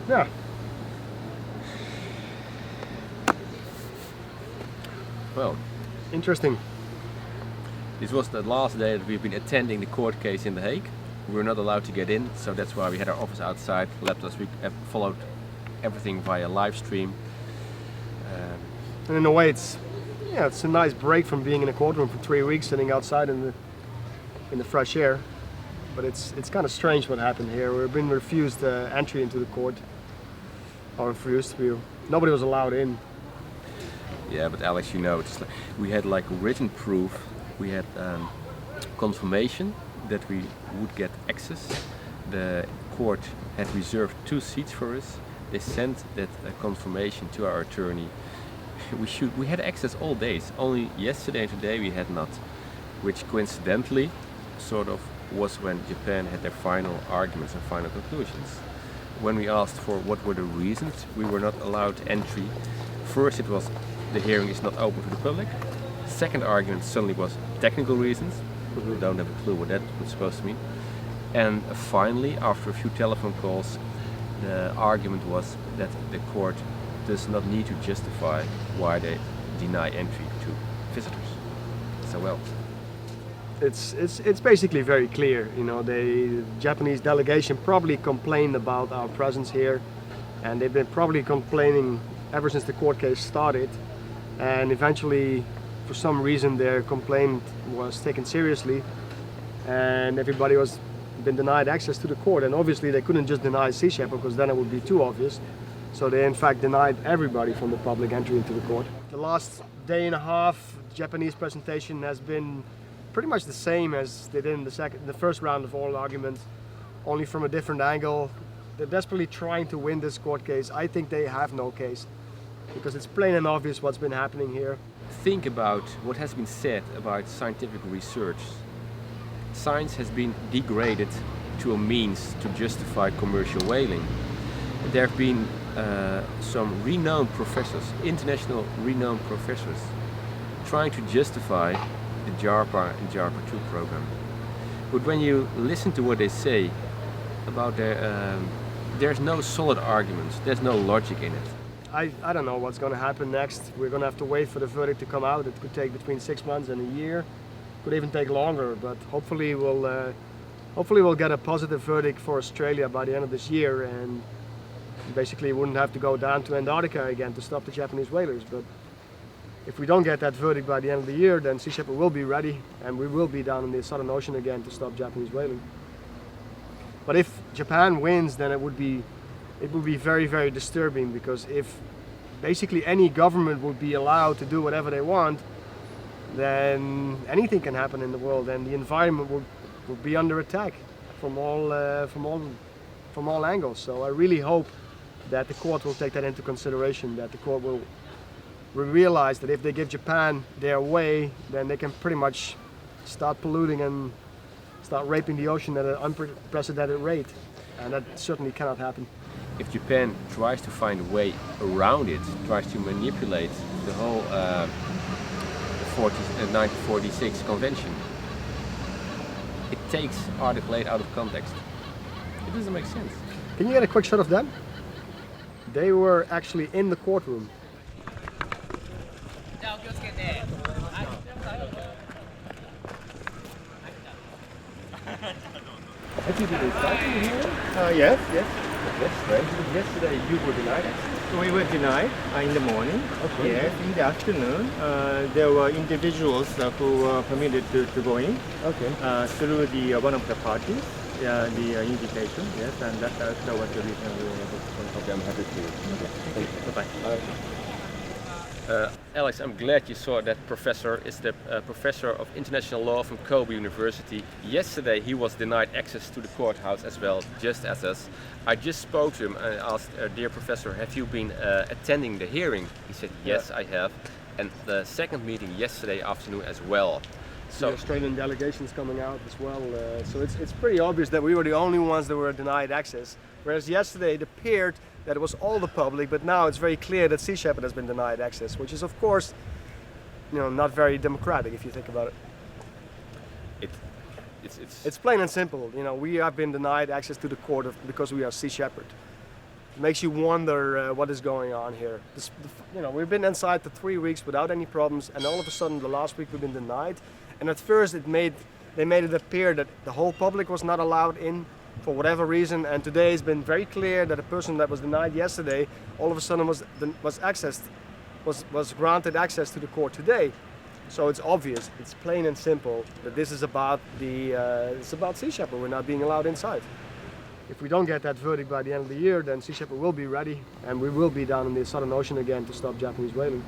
Yeah. Well, Interesting. this was the last day that we've been attending the court case in The Hague. We were not allowed to get in, so that's why we had our office outside. Left us. We followed everything via live stream. And in a way, it's a nice break from being in a courtroom for 3 weeks, sitting outside in the fresh air. But it's kind of strange what happened here. We've been refused entry into the court, or refused. Nobody was allowed in. Yeah, but Alex, you know, we had like written proof. We had confirmation that we would get access. The court had reserved 2 seats for us. They sent that confirmation to our attorney. We had access all days. Only yesterday and today we had not, which coincidentally sort of was when Japan had their final arguments and final conclusions. When we asked for what were the reasons we were not allowed entry, first it was the hearing is not open to the public. Second argument suddenly was technical reasons. We don't have a clue what that was supposed to mean. And finally, after a few telephone calls, the argument was that the court does not need to justify why they deny entry to visitors. So well. It's basically very clear. The Japanese delegation probably complained about our presence here, and they've been probably complaining ever since the court case started. And eventually, for some reason, their complaint was taken seriously, and everybody was been denied access to the court. And obviously, they couldn't just deny Sea Shepherd because then it would be too obvious. So they in fact denied everybody from the public entry into the court. The last day and a half, Japanese presentation has been pretty much the same as they did in the first round of oral arguments, only from a different angle. They're desperately trying to win this court case. I think they have no case, because it's plain and obvious what's been happening here. Think about what has been said about scientific research. Science has been degraded to a means to justify commercial whaling. There have been some renowned professors, international renowned professors, trying to justify the JARPA and JARPA 2 program. But when you listen to what they say about there's no solid arguments, there's no logic in it. I don't know what's going to happen next. We're going to have to wait for the verdict to come out. It could take between 6 months and a year. Could even take longer, but hopefully we'll get a positive verdict for Australia by the end of this year, and basically wouldn't have to go down to Antarctica again to stop the Japanese whalers. But if we don't get that verdict by the end of the year, then Sea Shepherd will be ready, and we will be down in the Southern Ocean again to stop Japanese whaling. But if Japan wins, then it would be very, very disturbing, because if basically any government would be allowed to do whatever they want, then anything can happen in the world, and the environment would be under attack from all angles. So I really hope that the court will take that into consideration, that the court will realize that if they give Japan their way, then they can pretty much start polluting and start raping the ocean at an unprecedented rate, and that certainly cannot happen. If Japan tries to find a way around it, tries to manipulate the whole 1946 convention, it takes Article 8 out of context. It doesn't make sense. Can you get a quick shot of them? They were actually in the courtroom. Have you been invited here? Yes. That's strange, because yesterday you were denied access. We were denied in the morning. Okay. Yes, in the afternoon, there were individuals who were permitted to go in Okay. through the one of the parties, the invitation. Yes, and that was the reason we were able to go. Okay, I'm happy to. Thank you. Bye-bye. Alex, I'm glad you saw that professor is the professor of international law from Kobe University. Yesterday he was denied access to the courthouse as well, just as us. I just spoke to him and asked, dear professor, have you been attending the hearing? He said, yes, I have. And the second meeting yesterday afternoon as well. So the Australian delegations coming out as well. So it's pretty obvious that we were the only ones that were denied access. Whereas yesterday it appeared that it was all the public, but now it's very clear that Sea Shepherd has been denied access, which is of course, not very democratic if you think about it. It's plain and simple. We have been denied access to the court because we are Sea Shepherd. It makes you wonder what is going on here. We've been inside for 3 weeks without any problems, and all of a sudden the last week we've been denied. And at first they made it appear that the whole public was not allowed in for whatever reason, and today it's been very clear that a person that was denied yesterday all of a sudden was granted access to the court today. So it's obvious, it's plain and simple that this is about it's about Sea Shepherd. We're not being allowed inside. If we don't get that verdict by the end of the year, then Sea Shepherd will be ready, and we will be down in the Southern Ocean again to stop Japanese whaling.